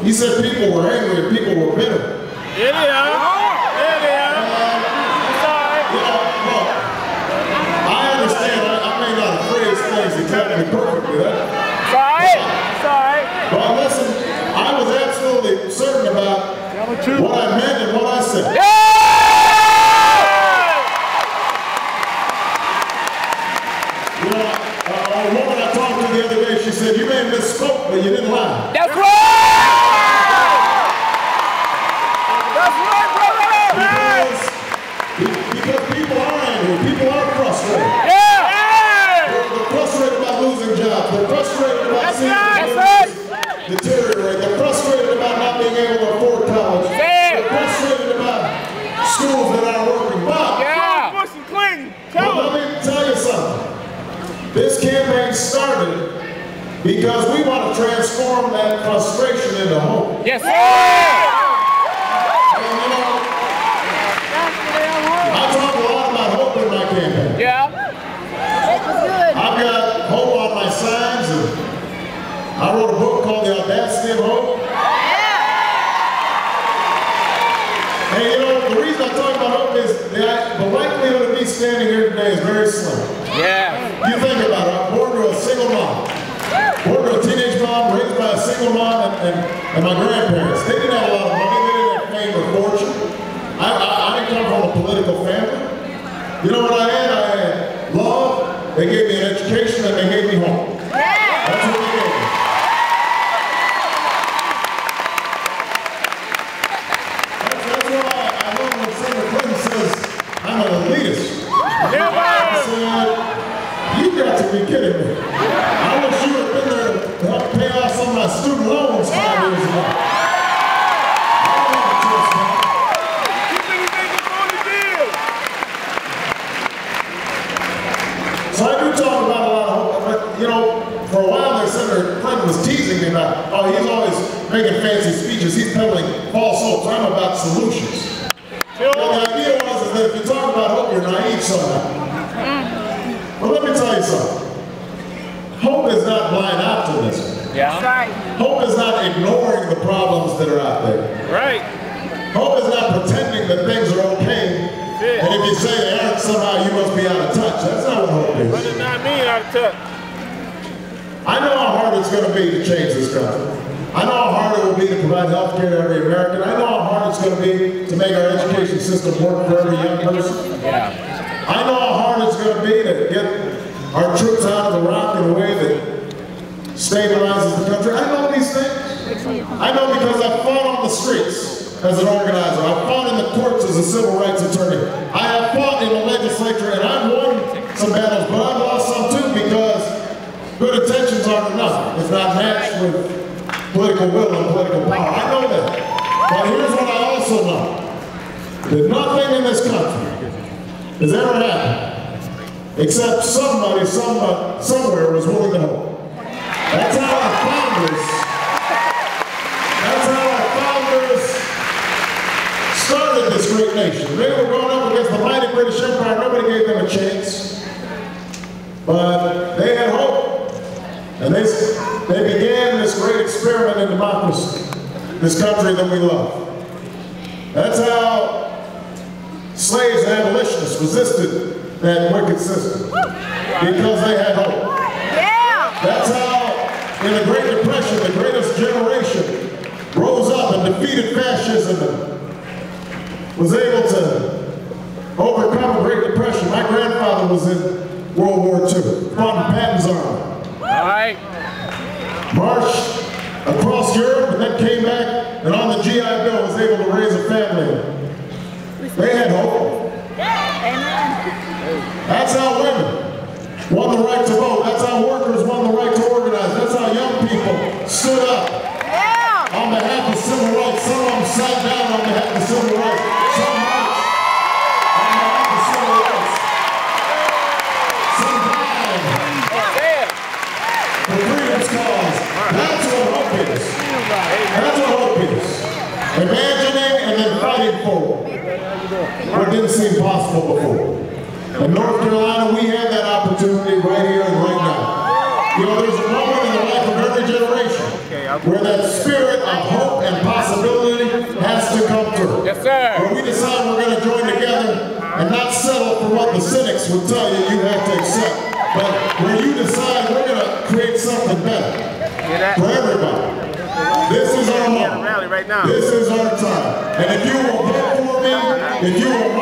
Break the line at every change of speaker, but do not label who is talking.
He said people were angry and people were bitter.
Yeah, they are. Yeah, they are. Sorry.
You know, look, I understand. I may not have phrased things exactly perfectly.
Sorry.
But listen, I was absolutely certain about what I meant and what I said.
Yeah!
You know, a woman I talked to the other day, she said, you may have misspoke, but you didn't lie.
That's right! That's right, brother!
Because people are angry, people are frustrated.
Yeah!
They're frustrated about losing jobs. They're frustrated about seeing deteriorate. They're frustrated about not being able to afford college. They're frustrated about schools that aren't working. But
Bush and Clinton,
let me tell you something. This campaign started because we want to transform that frustration into hope.
Yes, sir!
And you know, I talk a lot about hope in my campaign.
Yeah.
I've got hope on my signs, and I wrote a book called The Audacity of Hope. And you know, the reason I talk about hope is the likelihood of me standing here today is very slim.
Yeah.
You think about it, I'm born to a single mom. Born to a teenage mom, raised by a single mom and my grandparents. They didn't have a lot of money, they didn't have fame or fortune. I didn't come from a political family. You know what I had? I had love, they gave me an education, and they gave me home. That's what they gave me. That's why I love when Senator Clinton says I'm an elitist. I said, you got to be kidding me. I wish you had been there to help pay off some of my student loans 5 years ago. I don't have a choice now. So I do talk about a lot of hope, but you know, for a while there, Senator Clinton was teasing me about, oh, he's always making fancy speeches, he's peddling false hopes. I'm about solutions. You know, the idea was that if you talk about hope, you're naive somehow. But let me tell you something. Hope is not blind optimism.
Yeah. Right.
Hope is not ignoring the problems that are out there.
Right.
Hope is not pretending that things are okay. And if you say they aren't, somehow you must be out of touch. That's not what hope is.
But it's not me out of touch.
I know how hard it's going to be to change this country. I know how hard it will be to provide health care to every American. I know how hard it's going to be to make our education system work for every young person.
Yeah.
I know how hard it's going to be to get our troops out of Iraq in a way that stabilizes the country. I know these things. I know because I fought on the streets as an organizer. I fought in the courts as a civil rights attorney. I have fought in the legislature, and I've won some battles, but I've lost some too because good intentions aren't enough if not matched with political will and political power. I know that. But here's what I also know. That nothing in this country has ever happened except somebody somewhere was willing to help. That's how our founders started this great nation. They were going up against the mighty British Empire. Nobody gave them a chance. But they had hope. And they began this great experiment in democracy, this country that we love. That's how slaves and abolitionists resisted that wicked system, because they had hope. That's how, in the Great Depression, the greatest generation rose up and defeated fascism and was able to overcome the Great Depression. My grandfather was in World War II, fought in Patton's army. Marched across Europe and then came back and on the GI Bill was able to raise a family. They had hope. That's how women won the right to vote. That's how workers won the right to organize. That's how young people stood up on behalf of civil rights. Some of them sat down on behalf of civil rights. Some marched on behalf of civil rights. Some died for freedom's cause. That's what hope is. That's what hope is. Imagining and then fighting for what didn't seem possible before. In North Carolina, we have that opportunity right here and right now. You know, there's a moment in the life of every generation where that spirit of hope cynics would tell you you have to accept. But when you decide we're going to create something better for everybody, this is our moment. This is our time. And if you will vote for me, if you will